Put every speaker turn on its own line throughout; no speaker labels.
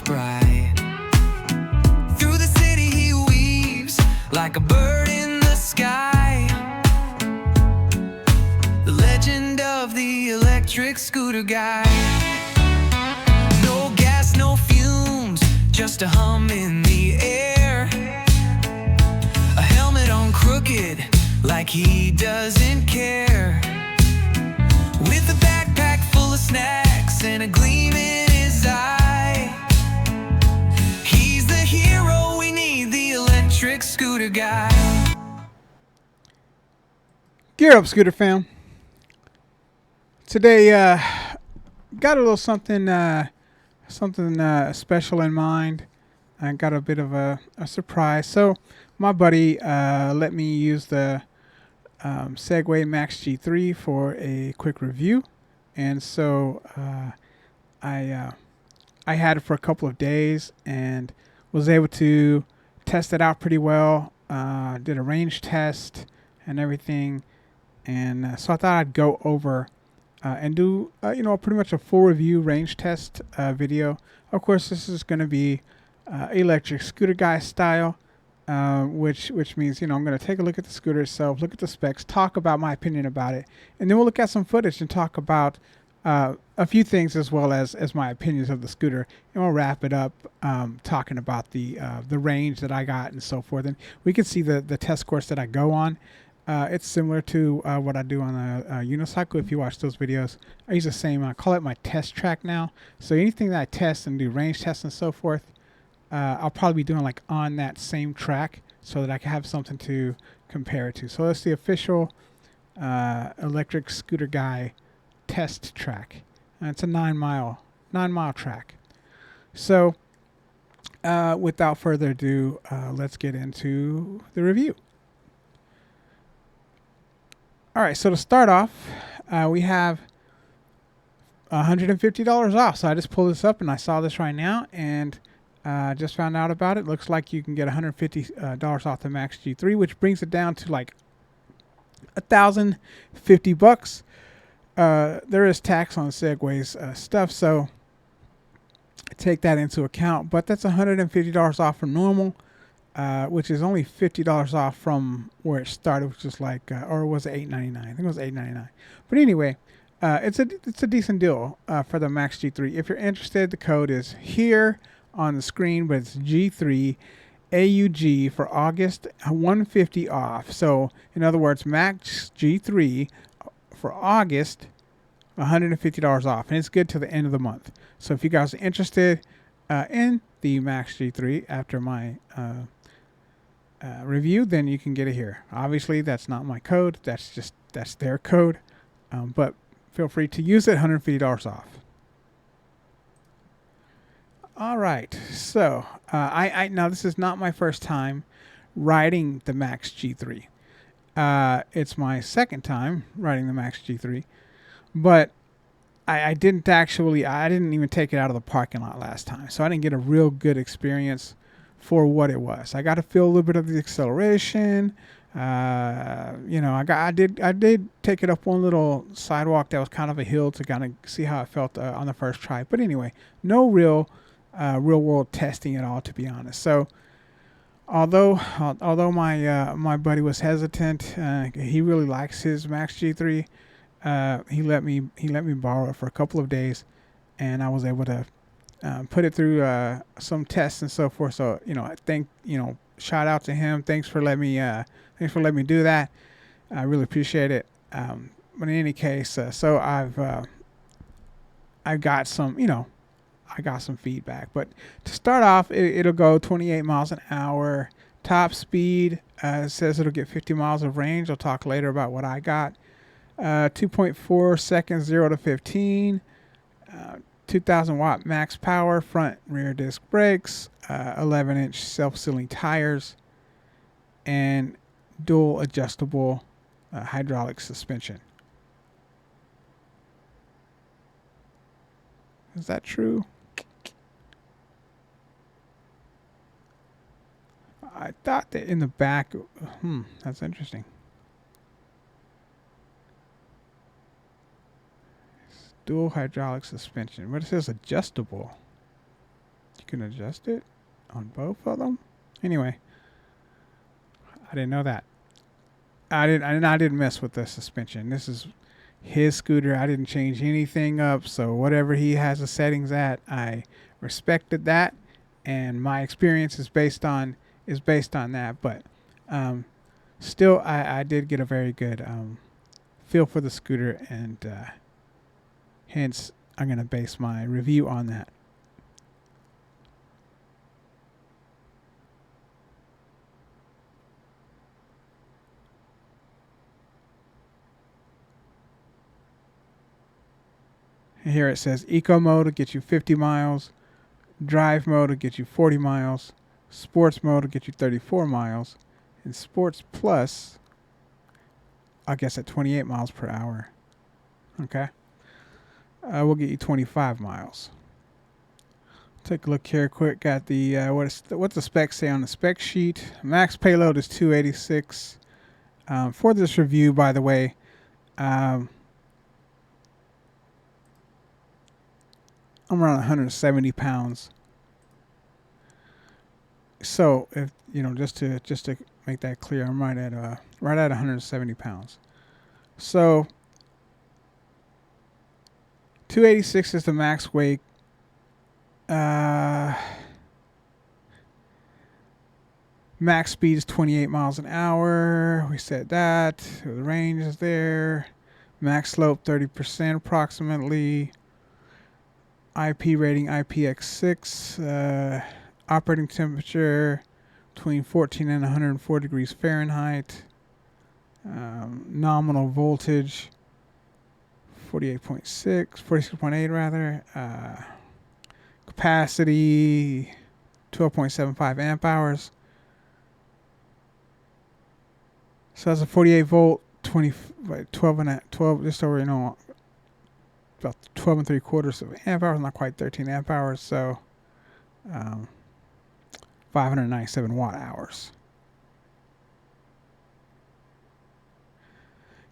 bright. Through the city he weaves like a bird in the sky. The legend of the electric scooter guy. No gas, no fumes, just a hum in the air. A helmet on crooked like he doesn't care. With a backpack full of snacks and a gleam in his eye. He's the hero we need, the electric scooter guy.
Gear up, Scooter fam. Today, got a little something special in mind. I got a bit of a surprise. So, my buddy let me use the Segway Max G3 for a quick review, and so I had it for a couple of days and was able to test it out pretty well. Did a range test and everything, and so I thought I'd go over and do pretty much a full review range test video. Of course, this is going to be electric scooter guy style. Which means, I'm going to take a look at the scooter itself, look at the specs, talk about my opinion about it, and then we'll look at some footage and talk about a few things as well as my opinions of the scooter, and we'll wrap it up talking about the range that I got and so forth. And we can see the test course that I go on. It's similar to what I do on a unicycle. If you watch those videos, I use the same, I call it my test track now. So anything that I test and do range tests and so forth, I'll probably be doing like on that same track so that I can have something to compare it to. So that's the official electric scooter guy test track. It's a 9-mile track. So without further ado, let's get into the review. All right, so to start off, we have $150 off. So I just pulled this up and I saw this right now, and just found out about it. Looks like you can get $150 off the Max G3, which brings it down to like $1,050. There is tax on Segway's stuff, so take that into account. But that's $150 off from normal, which is only $50 off from where it started, which is like, or was it $8.99? I think it was $8.99. But anyway, it's a decent deal for the Max G3. If you're interested, the code is here on the screen, but it's G3 AUG for August, 150 off. So in other words, Max G3 for August, $150 off, and it's good to the end of the month. So if you guys are interested in the Max G3 after my review, then you can get it here. Obviously, that's not my code. That's their code, but feel free to use it. $150 off. All right, so I now this is not my first time riding the Max G3. It's my second time riding the Max G3, but I didn't even take it out of the parking lot last time, so I didn't get a real good experience for what it was. I got to feel a little bit of the acceleration. I did take it up one little sidewalk that was kind of a hill to kind of see how it felt on the first try. But anyway, no real world testing at all, to be honest. So although my buddy was hesitant, he really likes his Max G3. He let me borrow it for a couple of days, and I was able to put it through some tests and so forth. So shout out to him. Thanks for letting me do that. I really appreciate it. But in any case, so I've got some feedback. But to start off, it'll go 28 miles an hour. Top speed says it'll get 50 miles of range. I'll talk later about what I got. 2.4 seconds 0 to 15. 2,000 watt max power. Front and rear disc brakes. 11-inch self-sealing tires. And dual adjustable hydraulic suspension. Is that true? I thought that in the back. That's interesting. Dual hydraulic suspension, but it says adjustable. You can adjust it on both of them. Anyway, I didn't know that. I didn't mess with the suspension. This is his scooter. I didn't change anything up. So whatever he has the settings at, I respected that, and my experience is based on that. But still, I did get a very good feel for the scooter, and hence I'm gonna base my review on that. Here it says Eco mode will get you 50 miles, Drive mode will get you 40 miles, Sports mode will get you 34 miles, and Sports Plus, I guess at 28 miles per hour. Okay. We'll get you 25 miles. Take a look here quick. Got the what's the specs say on the spec sheet? Max payload is 286. For this review, by the way, I'm around 170 pounds. So if just to make that clear, I'm right at 170 pounds. So 286 is the max weight. Max speed is 28 miles an hour. We said that. The range is there. Max slope 30% approximately. IP rating IPX6. Operating temperature between 14 and 104 degrees Fahrenheit. Nominal voltage 46.8 rather. Capacity 12.75 amp hours. So that's a 48 volt, 12 just over about 12 and 3/4 of amp hours, not quite 13 amp hours. So 597 watt hours.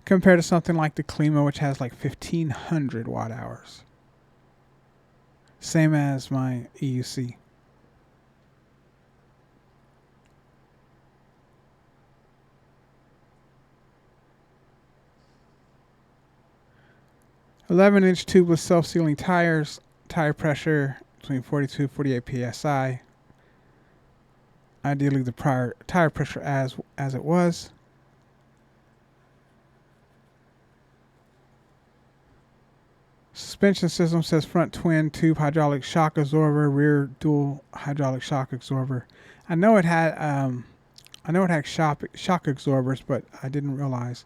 Compared to something like the Klima, which has like 1500 watt hours. Same as my EUC. (11-inch tubeless self-sealing tires, tire pressure between 42 and 48 psi. Ideally the prior tire pressure as it was. Suspension system says front twin tube hydraulic shock absorber, rear dual hydraulic shock absorber. I know it had shock absorbers, but I didn't realize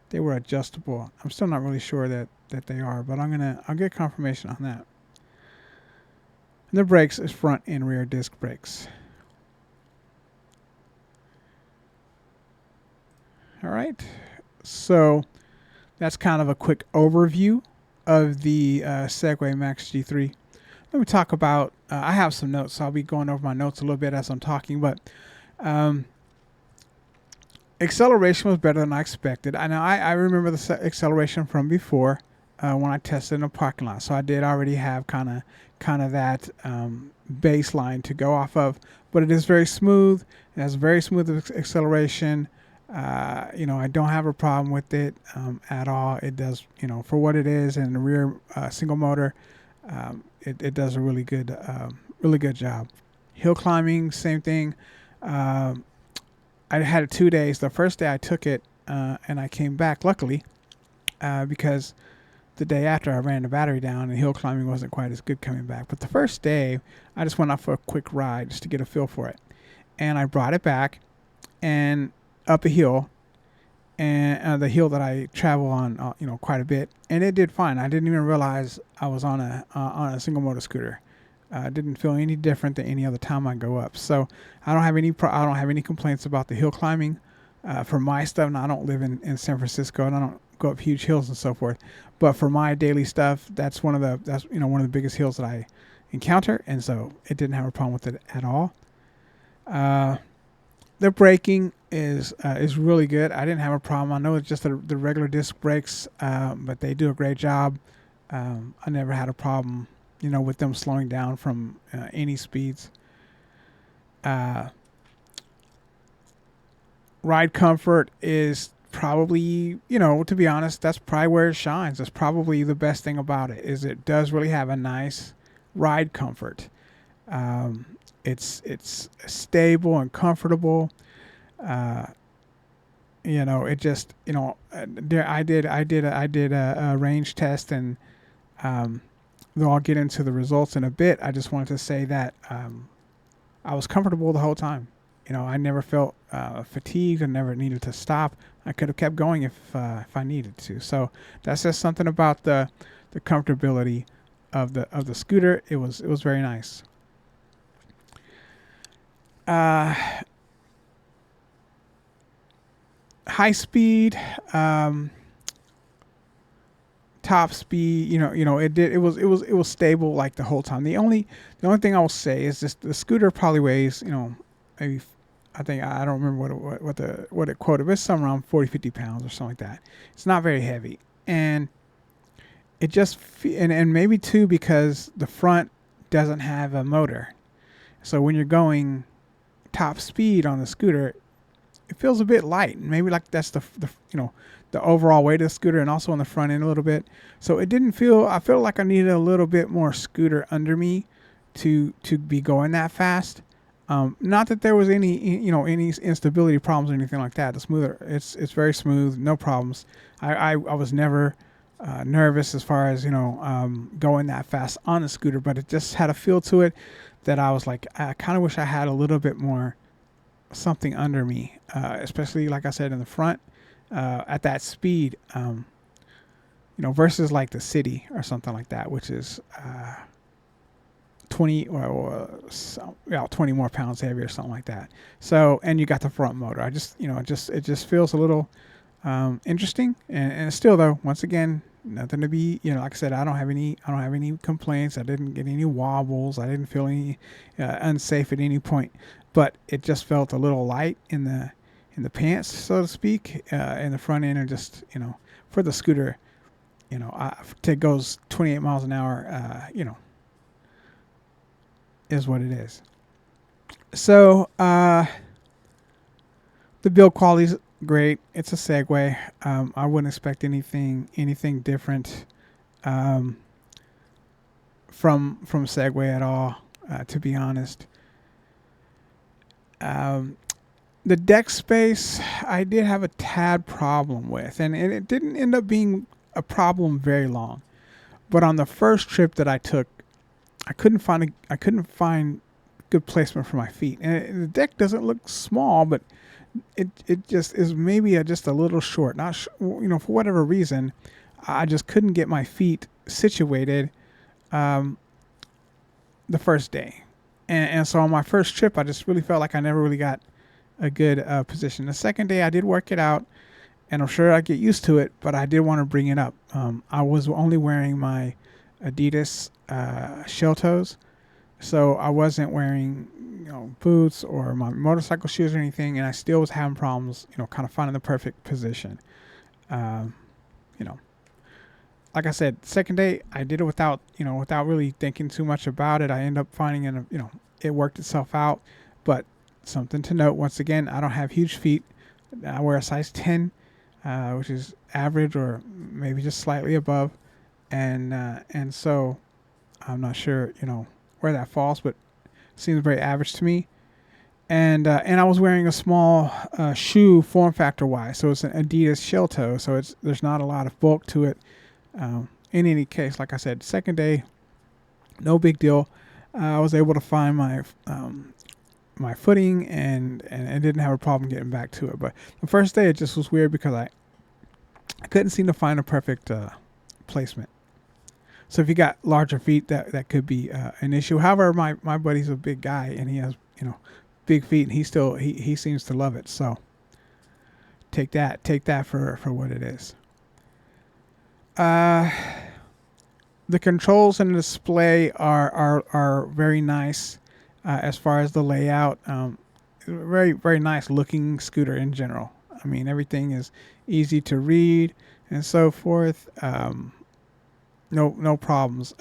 they were adjustable. I'm still not really sure that they are, but I'll get confirmation on that. And the brakes is front and rear disc brakes. All right, so that's kind of a quick overview of the Segway Max G3. Let me talk about, I have some notes, so I'll be going over my notes a little bit as I'm talking, but acceleration was better than I expected. I know I remember the acceleration from before when I tested in a parking lot, so I did already have kind of that baseline to go off of, but it is very smooth. It has very smooth acceleration. I don't have a problem with it at all. It does, for what it is, and the rear single motor, it does a really good job. Hill climbing, same thing. I had it 2 days. The first day I took it, and I came back, luckily, because the day after I ran the battery down, and hill climbing wasn't quite as good coming back. But the first day, I just went out for a quick ride just to get a feel for it. And I brought it back, and up a hill, and the hill that I travel on, quite a bit, and it did fine. I didn't even realize I was on a single motor scooter. Didn't feel any different than any other time I go up. So I don't have any complaints about the hill climbing for my stuff. And I don't live in San Francisco, and I don't go up huge hills and so forth. But for my daily stuff, that's one of the biggest hills that I encounter, and so it didn't have a problem with it at all. The braking is really good. I didn't have a problem. I know it's just the regular disc brakes, but they do a great job. I never had a problem with them slowing down from any speeds. Ride comfort is probably, to be honest, that's probably where it shines. That's probably the best thing about it, is it does really have a nice ride comfort. It's stable and comfortable. It just, I did a range test, and though I'll get into the results in a bit, I just wanted to say that I was comfortable the whole time. I never felt fatigued. I never needed to stop. I could have kept going if I needed to. So that's just something about the comfortability of the scooter. It was very nice. High speed, top speed. It was stable like the whole time. The only thing I will say is just the scooter probably weighs, maybe, I think, I don't remember what it quoted, but it's somewhere around 40-50 pounds or something like that. It's not very heavy, and it just and maybe too because the front doesn't have a motor, so when you're going top speed on the scooter, it feels a bit light. Maybe like that's the overall weight of the scooter, and also on the front end a little bit. So it didn't feel. I feel like I needed a little bit more scooter under me to be going that fast. Not that there was any instability problems or anything like that. It's very smooth, no problems. I was never nervous as far as going that fast on the scooter, but it just had a feel to it that I was like, I kind of wish I had a little bit more something under me, especially like I said in the front at that speed, versus like the city or something like that, which is 20 20 more pounds heavier or something like that. So, and you got the front motor. It just feels a little interesting, and still though, once again, nothing to be, like I said, I don't have any complaints. I didn't get any wobbles. I didn't feel any unsafe at any point, but it just felt a little light in the pants, so to speak, in the front end, and just, for the scooter, it goes 28 miles an hour, is what it is. So the build quality's great. It's a Segway. I wouldn't expect anything different from Segway at all, to be honest. The deck space I did have a tad problem with, and it didn't end up being a problem very long. But on the first trip that I took, I couldn't find good placement for my feet. And the deck doesn't look small, but it just is maybe just a little short. Not for whatever reason, I just couldn't get my feet situated the first day. And so on my first trip, I just really felt like I never really got a good position. The second day, I did work it out, and I'm sure I get used to it, but I did want to bring it up. I was only wearing my Adidas shell toes, so I wasn't wearing boots or my motorcycle shoes or anything, and I still was having problems kind of finding the perfect position. Like I said, second day I did it without really thinking too much about it. I ended up finding it worked itself out. But something to note, once again, I don't have huge feet. I wear a size 10, which is average or maybe just slightly above, and so I'm not sure where that falls, but it seems very average to me. And I was wearing a small shoe form factor wise, so it's an Adidas shell toe, so there's not a lot of bulk to it. In any case, like I said, second day, no big deal. I was able to find my footing and didn't have a problem getting back to it. But the first day, it just was weird because I couldn't seem to find a perfect placement. So if you got larger feet, that could be an issue. However, my buddy's a big guy and he has big feet, and he seems to love it. So take that for what it is. The controls and the display are very nice as far as the layout. Very, very nice looking scooter in general. I mean, everything is easy to read and so forth. No problems.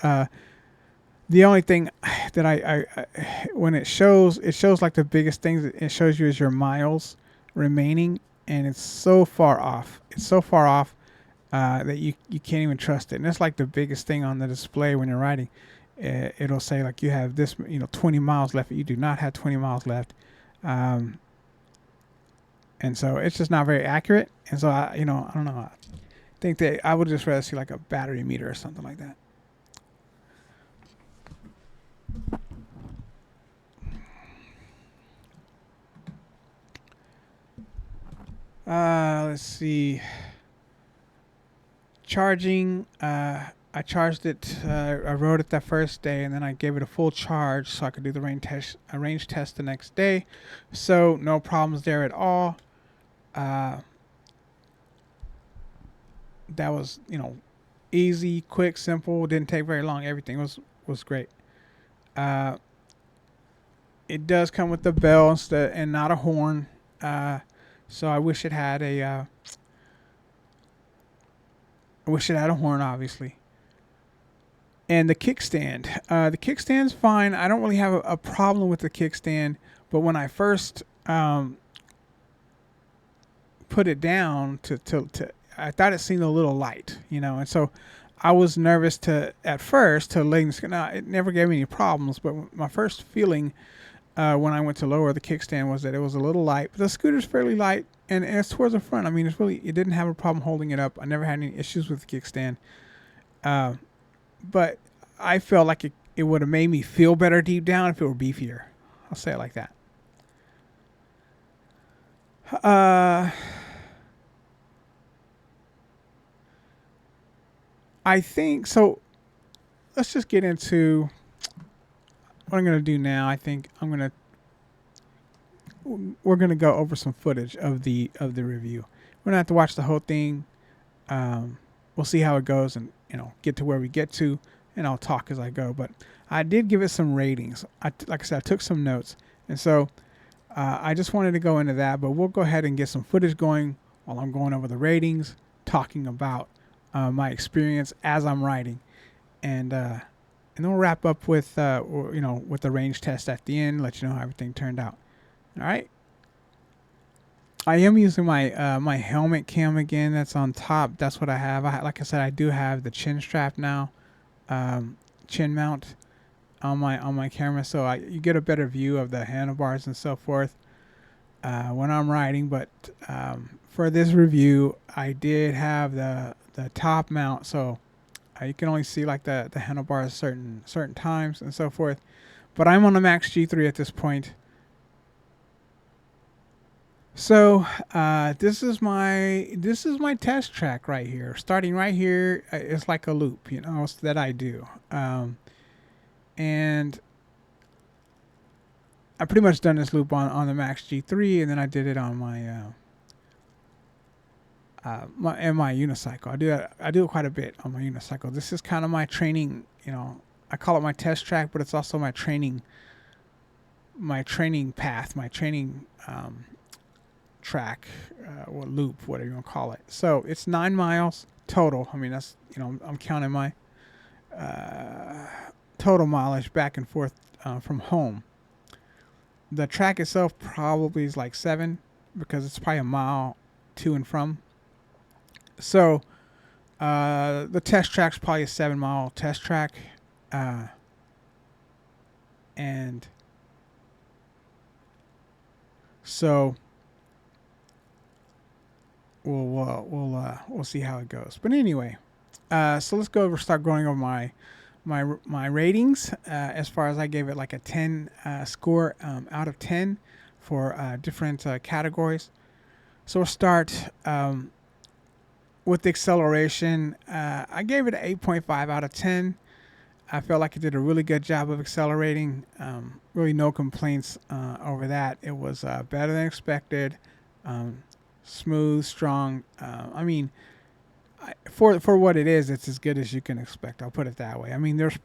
The only thing that when it shows like the biggest things it shows you is your miles remaining, and it's so far off. It's so far off that you can't even trust it. And that's like the biggest thing on the display when you're riding. It'll say like you have this, 20 miles left. You do not have 20 miles left. And so it's just not very accurate. And so I don't know. I think that I would just rather see like a battery meter or something like that. Let's see. Charging. I charged it. I rode it that first day, and then I gave it a full charge so I could do the range test the next day. So no problems there at all. That was easy, quick, simple. Didn't take very long. Everything was great. It does come with the bell and not a horn. So I wish it had a horn, obviously. And the kickstand. The kickstand's fine. I don't really have a problem with the kickstand. But when I first put it down to I thought it seemed a little light, and so I was nervous at first to letting this. Now it never gave me any problems, but my first feeling when I went to lower the kickstand was that it was a little light. But the scooter's fairly light, and it's towards the front. I mean, it didn't have a problem holding it up. I never had any issues with the kickstand. But I felt like it would have made me feel better deep down if it were beefier. I'll say it like that. I think so. Let's just get into what I'm going to do now. I think we're going to go over some footage of the review. We're going to have to watch the whole thing. We'll see how it goes and, get to where we get to, and I'll talk as I go. But I did give it some ratings. Like I said, I took some notes. And so I just wanted to go into that, but we'll go ahead and get some footage going while I'm going over the ratings, talking about my experience as I'm riding. And then we'll wrap up with, with the range test at the end, let you know how everything turned out. All right. I am using my my helmet cam again. That's on top. That's what I have. Like I said, I do have the chin strap now, chin mount on my camera, so you get a better view of the handlebars and so forth when I'm riding. But for this review, I did have the top mount, so you can only see like the handlebars certain times and so forth. But I'm on the Max G3 at this point. So this is my test track right here. Starting right here, it's like a loop, that I do. And I pretty much done this loop on the Max G3, and then I did it on my my unicycle. I do it quite a bit on my unicycle. This is kind of my training. I call it my test track, but it's also my training path, my training track or loop, whatever you want to call it. So it's 9 miles total. I mean, that's I'm counting my total mileage back and forth from home. The track itself probably is like 7 because it's probably a mile to and from. So the test track's probably a 7-mile test track, and so we'll see how it goes. But anyway, so let's start going over my ratings. As far as I gave it like a 10 score out of 10 for different categories. So we'll start with the acceleration. I gave it an 8.5 out of 10. I felt like it did a really good job of accelerating. Really no complaints over that. It was better than expected. Smooth, strong. I mean, for what it is, it's as good as you can expect. I'll put it that way. I mean, there's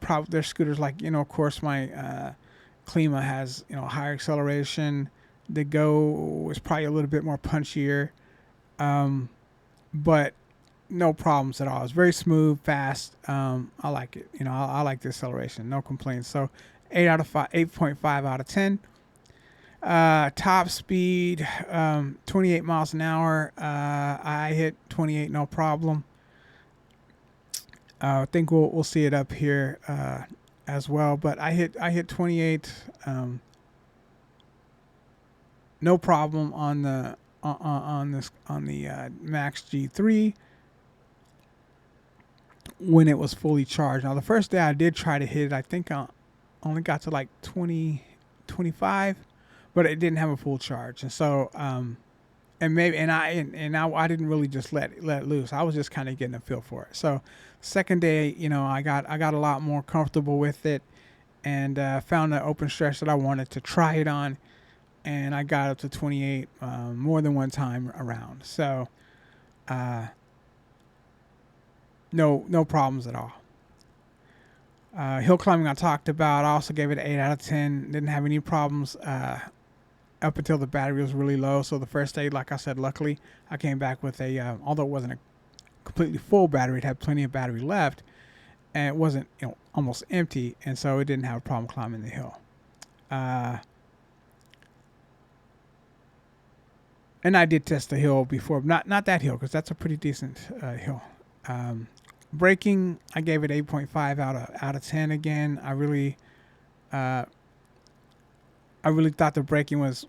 scooters like, of course, my Klima has, higher acceleration. The Go is probably a little bit more punchier. But no problems at all. It's very smooth, fast. I like it. I like the acceleration. No complaints. So 8.5 out of 10. Top speed, 28 miles an hour. I hit 28, no problem. I think we'll see it up here as well. But I hit 28, no problem on the Max G3 when it was fully charged. Now the first day I did try to hit it, I think I only got to like 25, but it didn't have a full charge, and so I didn't really just let it loose. I was just kind of getting a feel for it. So second day, I got a lot more comfortable with it, and found the open stretch that I wanted to try it on, and I got up to 28 more than one time around. So no problems at all. Hill climbing I talked about. I also gave it an 8 out of 10. Didn't have any problems up until the battery was really low. So the first day, like I said, luckily I came back with although it wasn't a completely full battery, it had plenty of battery left, and it wasn't almost empty, and so it didn't have a problem climbing the hill. And I did test the hill before, not that hill, because that's a pretty decent hill. Braking, I gave it 8.5 out of 10 again. I really thought the braking was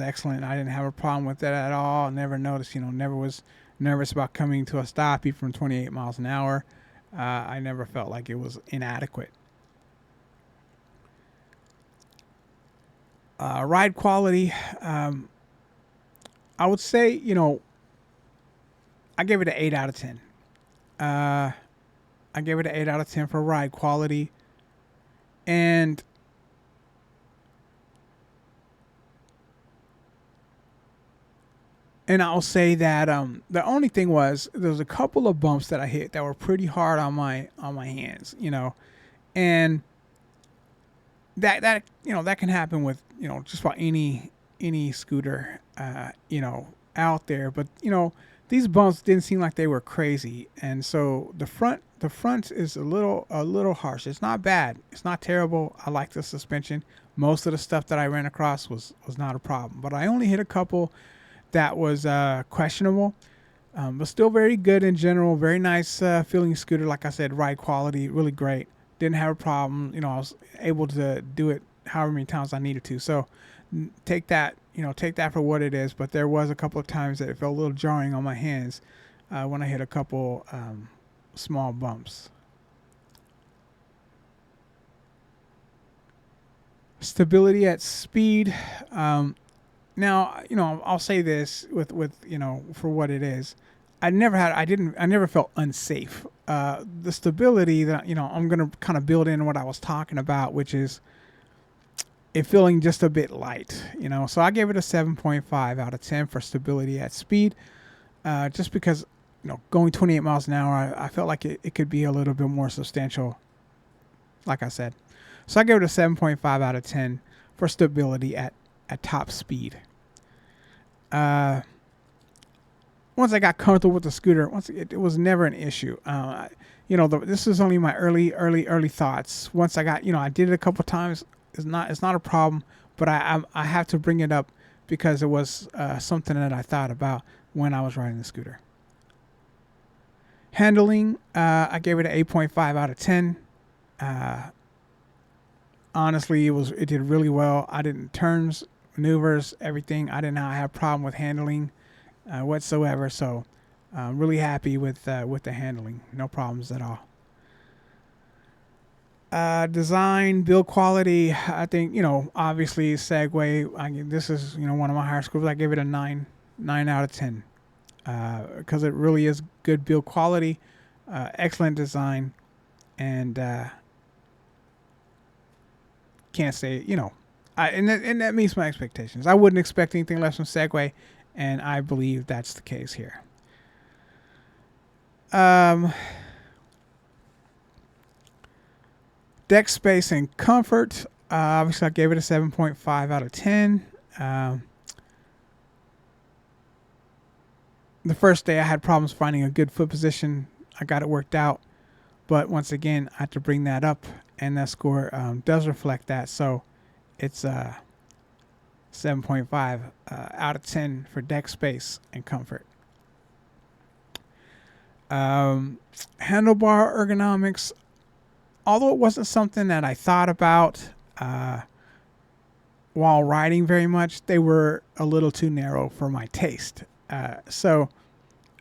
excellent. I didn't have a problem with that at all. Never noticed, never was nervous about coming to a stop even from 28 miles an hour. I never felt like it was inadequate. Ride quality, I would say, I gave it an 8 out of 10. I gave it an 8 out of 10 for ride quality. And I'll say that the only thing was there was a couple of bumps that I hit that were pretty hard on my hands, and that can happen with just about any scooter out there. But these bumps didn't seem like they were crazy, and so the front is a little harsh. It's not bad. It's not terrible. I like the suspension. Most of the stuff that I ran across was not a problem, but I only hit a couple that was questionable, but still very good in general. Very nice feeling scooter. Like I said, ride quality really great. Didn't have a problem. I was able to do it however many times I needed to. So take that for what it is. But there was a couple of times that it felt a little jarring on my hands when I hit a couple small bumps. Stability at speed. Now, I'll say this with for what it is. I never felt unsafe. The stability that, I'm going to kind of build in what I was talking about, which is it feeling just a bit light, So I gave it a 7.5 out of 10 for stability at speed, just because, going 28 miles an hour, I felt like it could be a little bit more substantial, like I said. So I gave it a 7.5 out of 10 for stability at top speed. Once I got comfortable with the scooter, it was never an issue. This is only my early thoughts. Once I got, I did it a couple times. It's not a problem, but I have to bring it up because it was something that I thought about when I was riding the scooter. Handling, I gave it an 8.5 out of 10. Honestly, it did really well. I didn't turns, maneuvers, everything. I did not have a problem with handling whatsoever. So I'm really happy with the handling. No problems at all. Design, build quality. I think obviously Segway. This is one of my higher scores. I gave it a 9 out of 10 because it really is good build quality, excellent design, and can't say and that meets my expectations. I wouldn't expect anything less from Segway, and I believe that's the case here. Deck space and comfort. Obviously, I gave it a 7.5 out of 10. the first day I had problems finding a good foot position. I got it worked out, but once again I had to bring that up, and that score does reflect that. So it's 7.5 out of 10 for deck space and comfort. Handlebar ergonomics, although it wasn't something that I thought about while riding very much, they were a little too narrow for my taste. So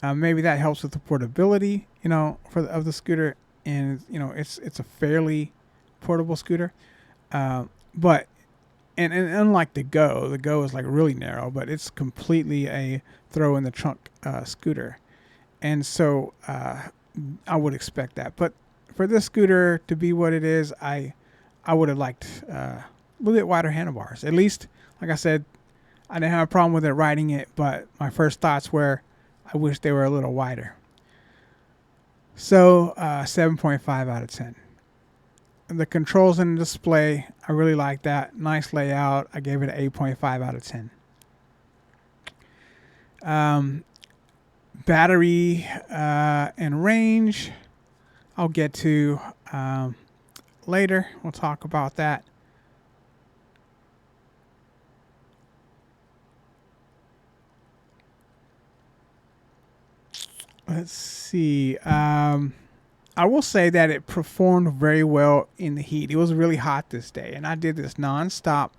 maybe that helps with the portability, of the scooter. And it's a fairly portable scooter, but and unlike the Go is like really narrow, but it's completely a throw in the trunk scooter. And so I would expect that. But for this scooter to be what it is, I would have liked a little bit wider handlebars. At least, like I said, I didn't have a problem with it riding it, but my first thoughts were I wish they were a little wider. So 7.5 out of 10. The controls in the display, I really like that. Nice layout. I gave it an 8.5 out of 10. Battery and range, I'll get to later. We'll talk about that. Let's see. I will say that it performed very well in the heat. It was really hot this day, and I did this nonstop,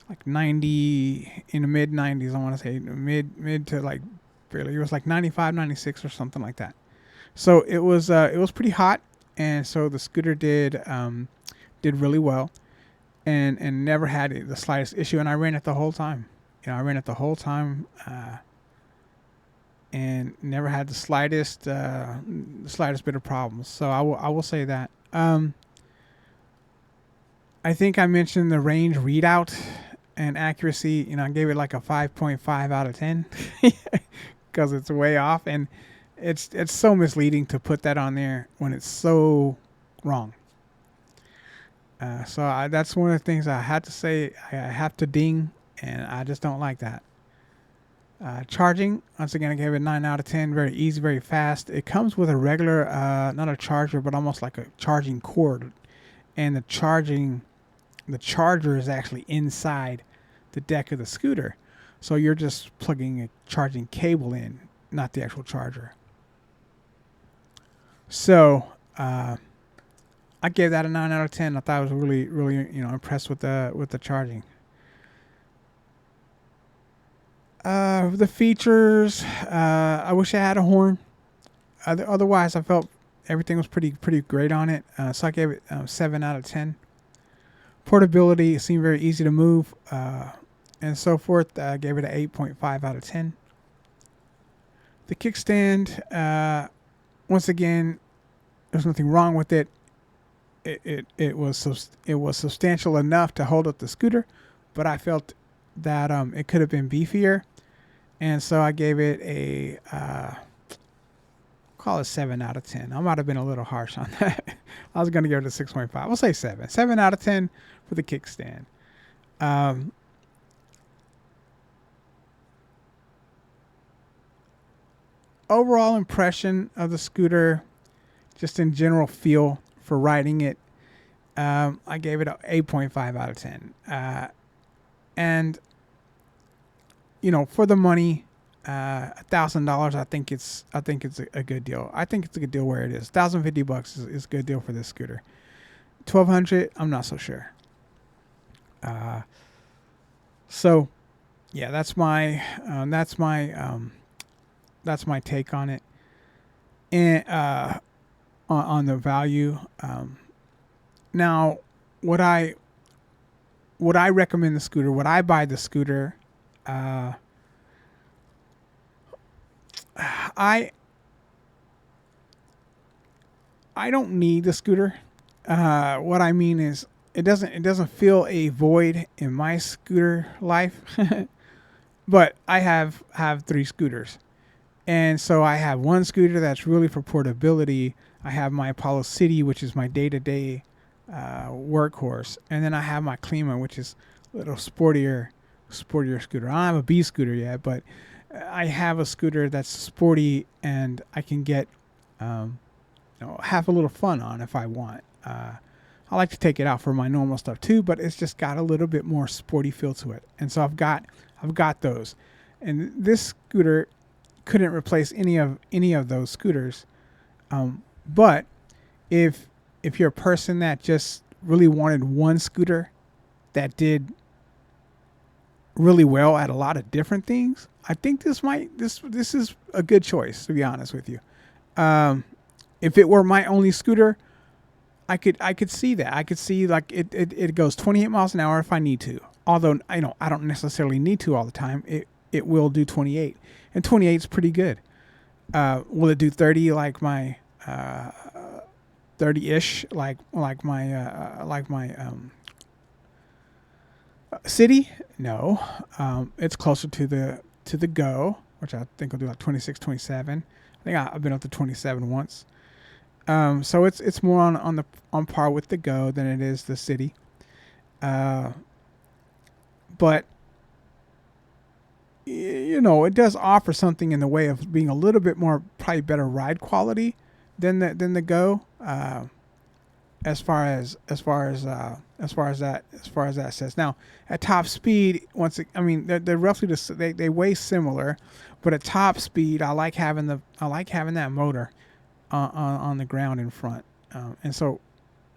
like 90 in the mid 90s. I want to say mid to like barely. It was like 95, 96 or something like that. So it was pretty hot, and so the scooter did really well, and never had the slightest issue. And I ran it the whole time. And never had the slightest bit of problems. So I will say that. I think I mentioned the range readout and accuracy. I gave it like a 5.5 out of 10 because it's way off, and it's so misleading to put that on there when it's so wrong. So that's one of the things I had to say. I have to ding, and I just don't like that. Charging, once again, I gave it 9 out of 10. Very easy, very fast. It comes with a regular, not a charger, but almost like a charging cord. And the charger is actually inside the deck of the scooter. So you're just plugging a charging cable in, not the actual charger. So I gave that a 9 out of 10. I thought I was really, really, impressed with the charging. The features, I wish I had a horn. Otherwise, I felt everything was pretty great on it. So I gave it 7 out of 10. Portability, it seemed very easy to move, and so forth. I gave it an 8.5 out of 10. The kickstand, once again, there's nothing wrong with it. It was substantial enough to hold up the scooter, but I felt that it could have been beefier. And so I gave it a call it 7 out of 10. I might have been a little harsh on that. I was going to give it a 6.5. I'll say 7. 7 out of 10 for the kickstand. Overall impression of the scooter, just in general feel for riding it, I gave it an 8.5 out of 10. And for the money, $1,000, I think it's a good deal. I think it's a good deal where it is. $1,050 is a good deal for this scooter. $1,200, I'm not so sure. So yeah, that's my take on it, and on the value. Now, would I recommend the scooter? Would I buy the scooter? I don't need the scooter. What I mean is it doesn't fill a void in my scooter life. But I have 3 scooters. And so I have one scooter that's really for portability. I have my Apollo City, which is my day-to-day workhorse. And then I have my Klima, which is a little sportier scooter. I don't have a B scooter yet, but I have a scooter that's sporty and I can get have a little fun on if I want. I like to take it out for my normal stuff too, but it's just got a little bit more sporty feel to it. And so I've got those. And this scooter couldn't replace any of those scooters. But if you're a person that just really wanted one scooter that did really well at a lot of different things, I think this is a good choice, to be honest with you. If it were my only scooter, I could see that. I could see like it goes 28 miles an hour if I need to. Although I don't necessarily need to all the time. It will do 28, and 28 is pretty good. Will it do 30 like my 30-ish like my city? No. It's closer to the Go, which I think will do like 26, 27. I think I've been up to 27 once. So it's more on par with the Go than it is the city. But it does offer something in the way of being a little bit more, probably better ride quality than the Go. As far as that says. Now at top speed, they're roughly they weigh similar, but at top speed, I like having that motor on the ground in front, and so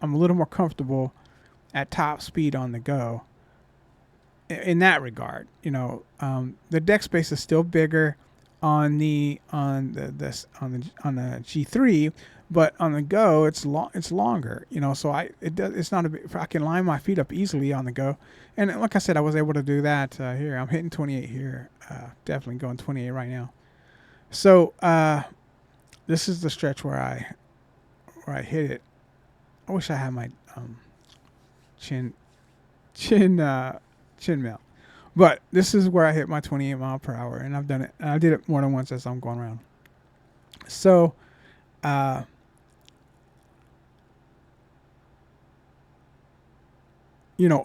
I'm a little more comfortable at top speed on the Go. In that regard, the deck space is still bigger on the G3, but on the Go it's longer. So it's not I can line my feet up easily on the Go, and like I said, I was able to do that here. I'm hitting 28 here, definitely going 28 right now. So this is the stretch where I hit it. I wish I had my chin mount. But this is where I hit my 28 mile per hour, and I've done it. And I did it more than once as I'm going around. So,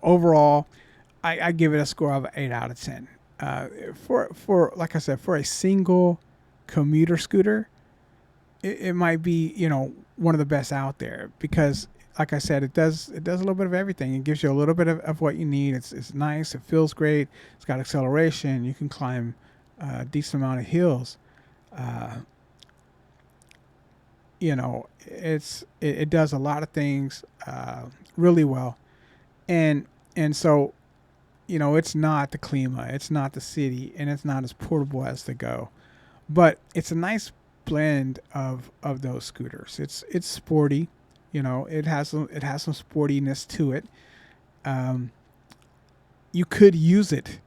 overall, I give it a score of 8 out of 10. For like I said, for a single commuter scooter, it might be one of the best out there because, like I said, it does a little bit of everything. It gives you a little bit of what you need. It's nice. It feels great. It's got acceleration. You can climb a decent amount of hills. It does a lot of things really well, and so it's not the Klima, it's not the City, and it's not as portable as the Go, but it's a nice blend of those scooters. It's sporty. It has some sportiness to it. You could use it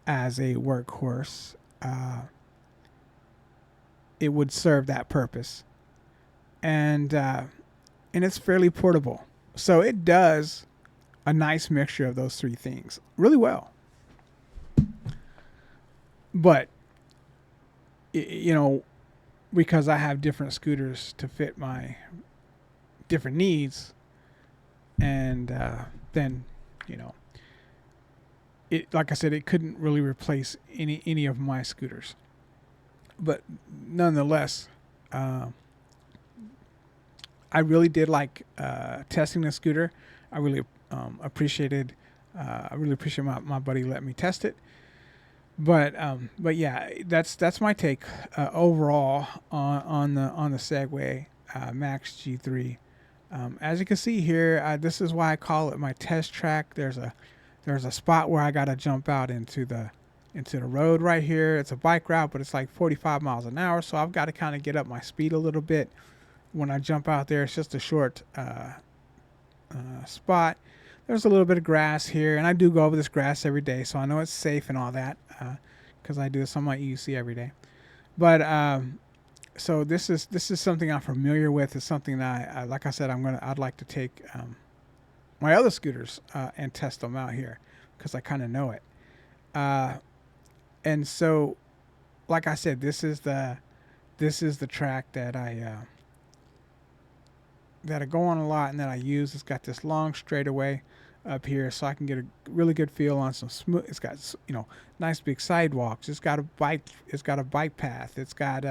as a workhorse. It would serve that purpose, and it's fairly portable. So it does a nice mixture of those three things really well. But because I have different scooters to fit my different needs, and then it, like I said, it couldn't really replace any of my scooters, but nonetheless, I really did like testing the scooter. I really appreciate my buddy let me test it. But yeah, that's my take overall on the Segway Max G3. As you can see here, this is why I call it my test track. There's a spot where I gotta jump out into the road right here. It's a bike route, but it's like 45 miles an hour, so I've got to kind of get up my speed a little bit when I jump out there. It's just a short spot. There's a little bit of grass here, and I do go over this grass every day, so I know it's safe and all that because I do this on my EUC every day. But so this is something I'm familiar with. It's something that I like I said, I'd like to take my other scooters and test them out here because I kind of know it. And so, like I said, this is the track that I go on a lot and that I use. It's got this long straightaway. up here, so I can get a really good feel on some smooth. It's got, you know, nice big sidewalks. It's got a bike. It's got a bike path. It's got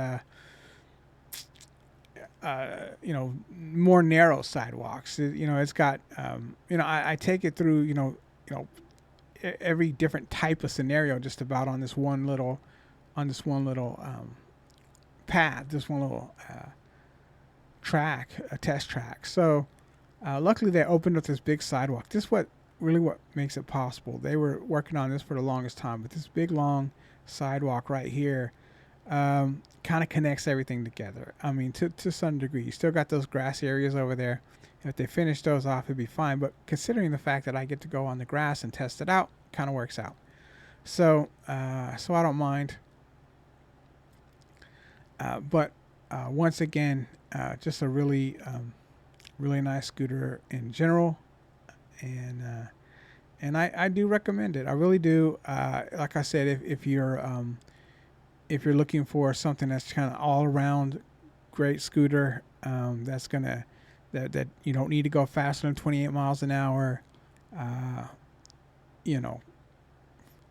you know, more narrow sidewalks. You know, it's got you know, I take it through, you know, every different type of scenario just about on this one little path, this one little track, a test track. So luckily they opened up this big sidewalk. This is what makes it possible. They were working on this for the longest time, but this big long sidewalk right here kind of connects everything together. I mean, to some degree. You still got those grass areas over there. If they finish those off, it'd be fine. But considering the fact that I get to go on the grass and test it out, kind of works out. So so I don't mind. But once again, just a really really nice scooter in general, and I do recommend it. I really do. Like I said, if you're looking for something that's kind of all around great scooter, that's gonna that you don't need to go faster than 28 miles an hour, you know,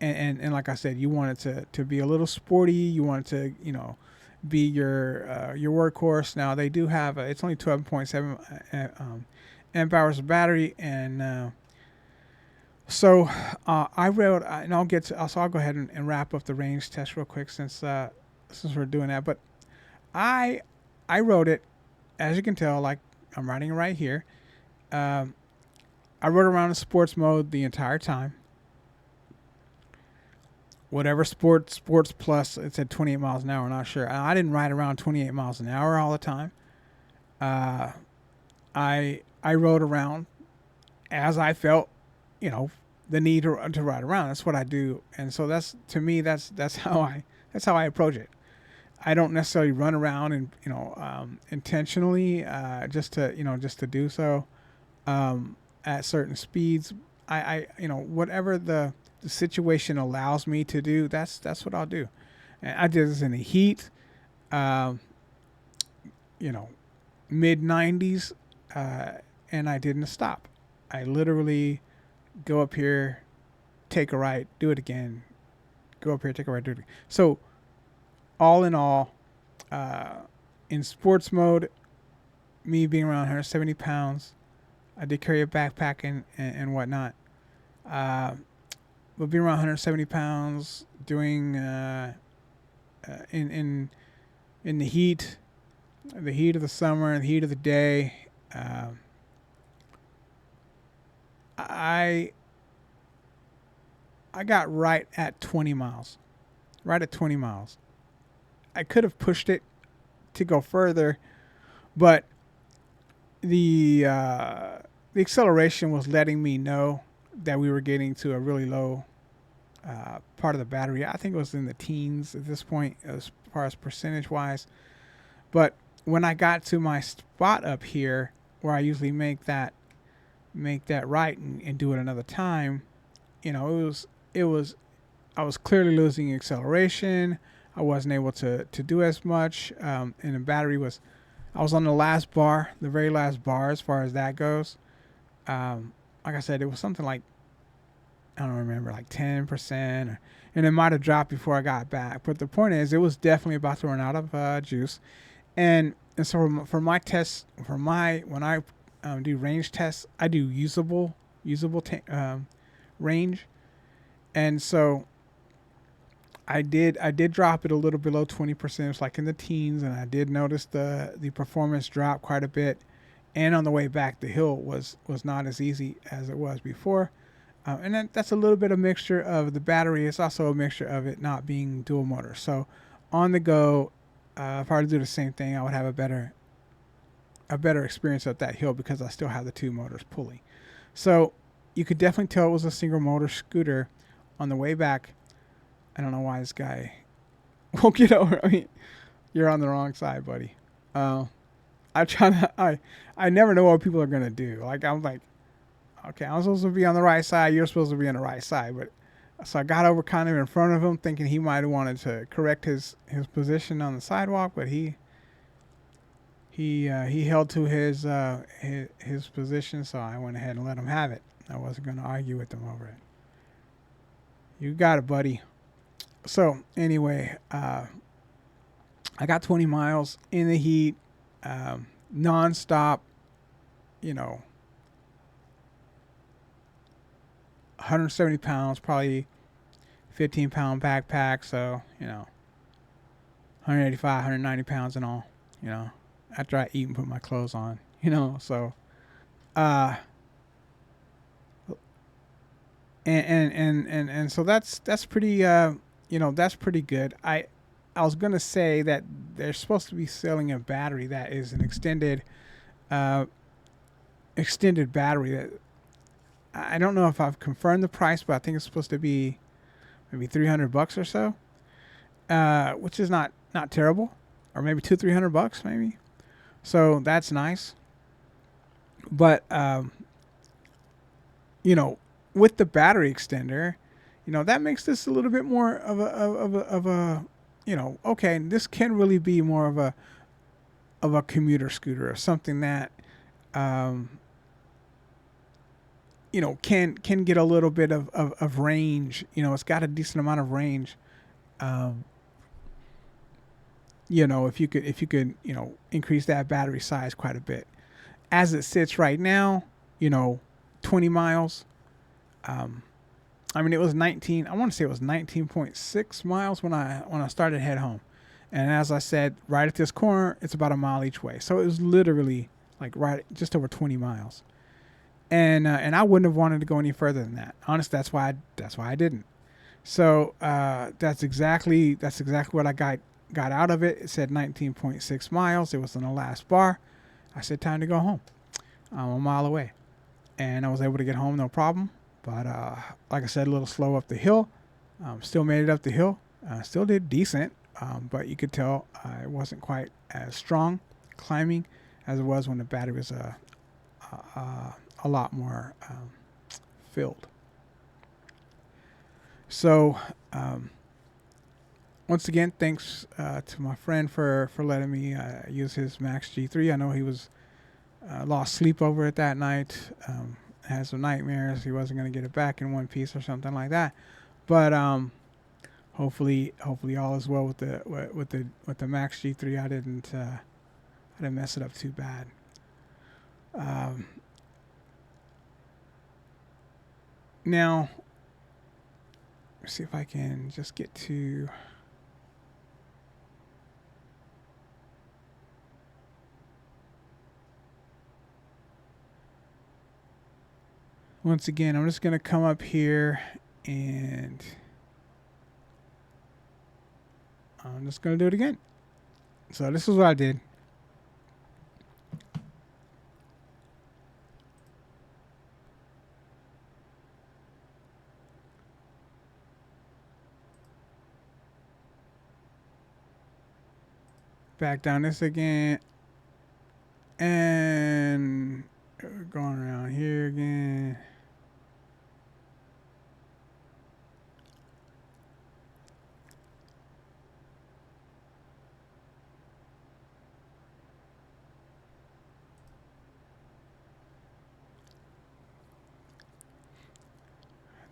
and like I said, you want it to be a little sporty. You want it to, you know, be your workhorse. Now they do have it's only 12.7 amp hours of battery, and so I wrote, and I'll get to, so I'll go ahead and wrap up the range test real quick since we're doing that. But I wrote it, as you can tell, like I'm writing it right here. I rode around in sports mode the entire time. Whatever sports plus, it said 28 miles an hour. I'm not sure. I didn't ride around 28 miles an hour all the time. I rode around as I felt, you know, the need to ride around. That's what I do, and so that's, to me, that's how I approach it. I don't necessarily run around and, you know, intentionally just to do so at certain speeds. I you know, whatever the situation allows me to do, that's what I'll do. And I did this in the heat, you know, mid 90s, and I didn't stop. I literally go up here, take a right, do it again, go up here, take a right, do it again. So all in all, in sports mode, me being around 170 pounds, I did carry a backpack and whatnot. But being around 170 pounds, doing in the heat of the summer, the heat of the day, I got right at 20 miles. Right at 20 miles. I could have pushed it to go further, but the acceleration was letting me know that we were getting to a really low part of the battery. I think it was in the teens at this point as far as percentage wise. But when I got to my spot up here where I usually make that right and do it another time, you know, I was clearly losing acceleration. I wasn't able to do as much, and the battery was, I was on the last bar, the very last bar as far as that goes. Like I said, it was something like, I don't remember, like 10%, and it might have dropped before I got back. But the point is, it was definitely about to run out of juice. And so for my tests, when I do range tests, I do usable range. And so I did drop it a little below 20%. It was like in the teens, and I did notice the performance drop quite a bit. And on the way back, the hill was not as easy as it was before. And that's a little bit of mixture of the battery. It's also a mixture of it not being dual motor. So on the go, if I were to do the same thing, I would have a better experience at that hill because I still have the two motors pulling. So you could definitely tell it was a single motor scooter on the way back. I don't know why this guy won't get over. I mean, you're on the wrong side, buddy. I never know what people are gonna do. Like, I'm like, okay, I'm supposed to be on the right side. You're supposed to be on the right side. But so I got over kind of in front of him, thinking he might have wanted to correct his position on the sidewalk, but he held to his position. So I went ahead and let him have it. I wasn't going to argue with them over it. You got it, buddy. So anyway, I got 20 miles in the heat, nonstop. 170 pounds, probably 15-pound backpack. So 185, 190 pounds in all. After I eat and put my clothes on. So uh and so that's pretty that's pretty good. I was gonna say that they're supposed to be selling a battery that is an uh extended battery that I don't know if I've confirmed the price, but I think it's supposed to be maybe $300 or so, which is not terrible, or maybe $300 maybe. So that's nice. But with the battery extender, that makes this a little bit more of a okay, this can really be more of a commuter scooter, or something that um, can get a little bit of range. It's got a decent amount of range. Um, if you could increase that battery size quite a bit. As it sits right now, 20 miles. I mean, it was 19. I want to say it was 19.6 miles when I started head home, and as I said, right at this corner, it's about a mile each way. So it was literally like right just over 20 miles, and I wouldn't have wanted to go any further than that. Honestly, that's why I didn't. So that's exactly what I got out of it. It said 19.6 miles. It was on the last bar. I said time to go home. I'm a mile away, and I was able to get home no problem. But like I said, a little slow up the hill. Still made it up the hill. Still did decent, but you could tell it wasn't quite as strong climbing as it was when the battery was a lot more filled. So once again, thanks to my friend for letting me use his Max G3. I know he was lost sleep over it that night. Had some nightmares. He wasn't going to get it back in one piece or something like that. But hopefully all is well with the Max G3. I didn't mess it up too bad. Now, let's see if I can just get to. Once again, I'm just going to come up here and I'm just going to do it again. So this is what I did. Back down this again. And going around here again.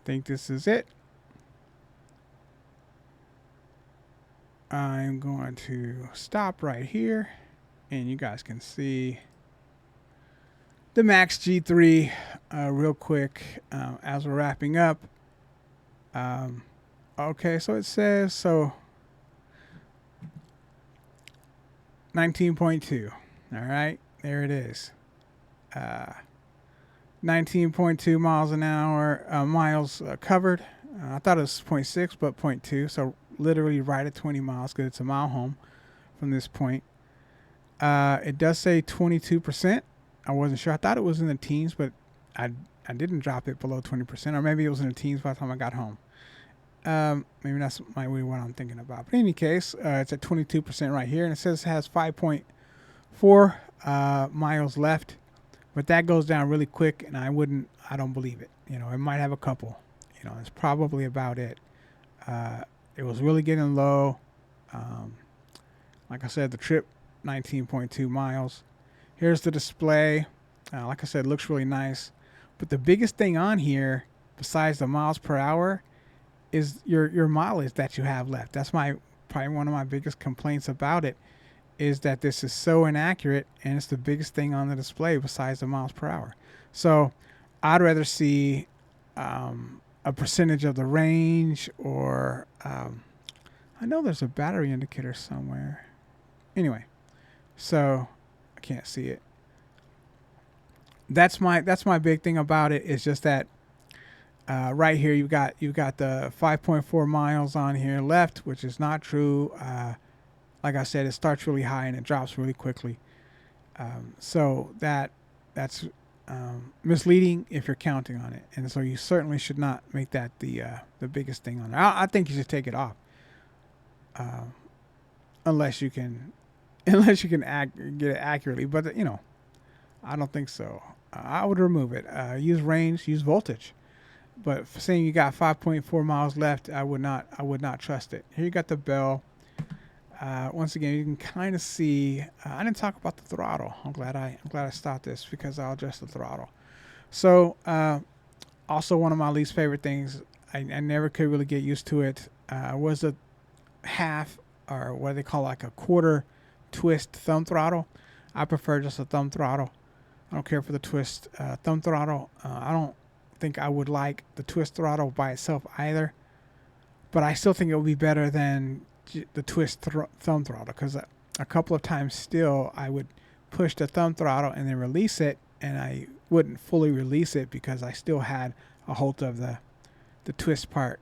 Think this is it. I'm going to stop right here, and you guys can see the Max G3 real quick as we're wrapping up. Okay, so it says 19.2. All right, there it is. 19.2 miles an hour, miles covered. I thought it was 0.6, but 0.2. So literally right at 20 miles because it's a mile home from this point. It does say 22%. I wasn't sure. I thought it was in the teens, but I didn't drop it below 20%, or maybe it was in the teens by the time I got home. Maybe that's what I'm thinking about. But in any case, it's at 22% right here, and it says it has 5.4 miles left. But that goes down really quick, and I don't believe it. It might have a couple. It's probably about it. It was really getting low. Like I said, the trip, 19.2 miles. Here's the display. Like I said, it looks really nice. But the biggest thing on here, besides the miles per hour, is your mileage that you have left. That's probably one of my biggest complaints about it, is that this is so inaccurate, and it's the biggest thing on the display besides the miles per hour. So I'd rather see a percentage of the range, or I know there's a battery indicator somewhere. Anyway, so I can't see it. That's my big thing about it, is just that right here you've got the 5.4 miles on here left, which is not true. Like I said, it starts really high and it drops really quickly. So that's misleading if you're counting on it, and so you certainly should not make that the biggest thing on there. I think you should take it off, unless you can get it accurately. But I don't think so. I would remove it. Use range, use voltage. But for saying you got 5.4 miles left, I would not trust it. Here you got the bell. Once again, you can kind of see. I didn't talk about the throttle. I'm glad I stopped this, because I'll adjust the throttle. So, also one of my least favorite things. I never could really get used to it. Was the half, or what they call like a quarter twist thumb throttle. I prefer just a thumb throttle. I don't care for the twist thumb throttle. I don't think I would like the twist throttle by itself either. But I still think it would be better than the twist thumb throttle, because a couple of times still I would push the thumb throttle and then release it, and I wouldn't fully release it because I still had a hold of the twist part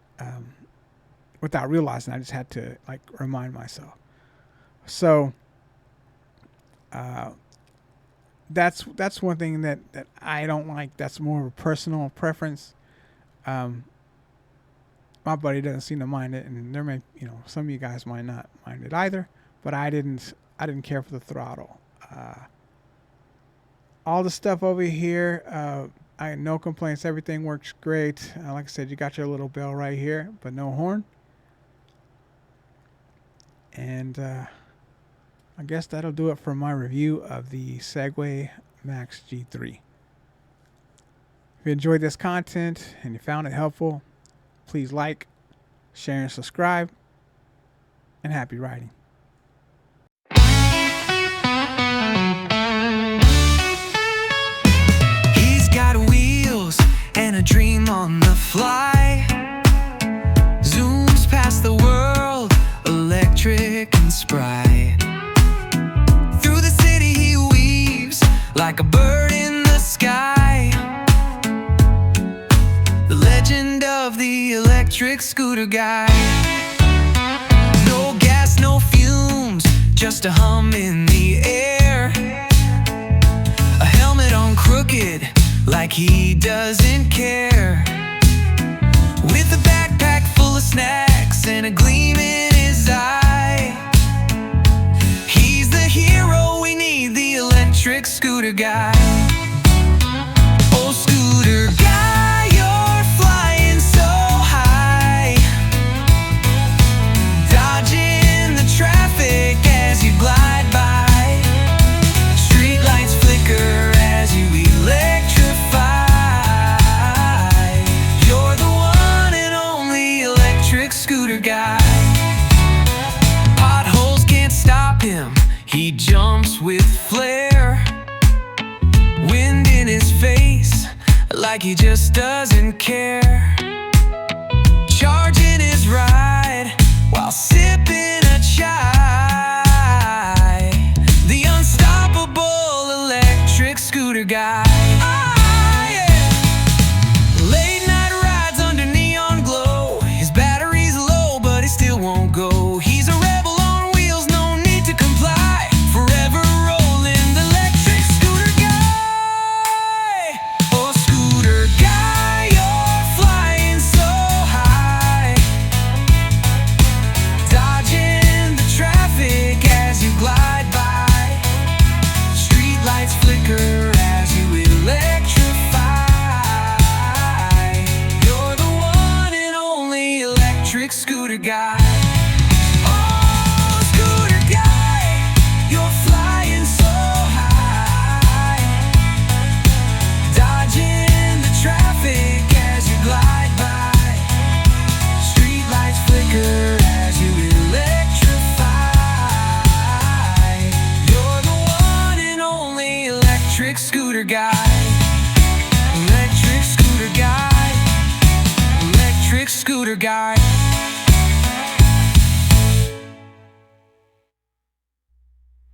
without realizing. I just had to remind myself. So that's one thing that I don't like. That's more of a personal preference. My buddy doesn't seem to mind it, and there may, some of you guys might not mind it either, but I didn't care for the throttle. All the stuff over here, I had no complaints. Everything works great. Like I said, you got your little bell right here, but no horn. And I guess that'll do it for my review of the Segway Max G3. If you enjoyed this content and you found it helpful, please like, share, and subscribe. And happy riding.
He's got wheels and a dream on the fly. Zooms past the world, electric and spry. Through the city he weaves like a bird in the sky. The legend of the electric scooter guy. No gas, no fumes, just a hum in the air. A helmet on crooked, like he doesn't care. With a backpack full of snacks and a gleam in his eye. He's the hero we need, the electric scooter guy. Oh, scooter guy, you're flying so high, dodging the traffic as you glide by. Street lights flicker as you electrify. You're the one and only electric scooter guy. Potholes can't stop him, he jumps with flair. Wind in his face, like he just doesn't care. Charging his ride while sipping a chai. The unstoppable electric scooter guy. Ah, yeah. Late night rides under neon glow. His battery's low, but he still won't go. He's a rebel on wheels, no need to comply. Forever rolling, the electric scooter guy. Oh, scooter guy, you're flying so high, dodging the traffic as you glide by. Street lights flicker as you electrify. You're the one and only electric scooter guy. Oh, scooter guy, you're flying so high, dodging the Scooter Guy.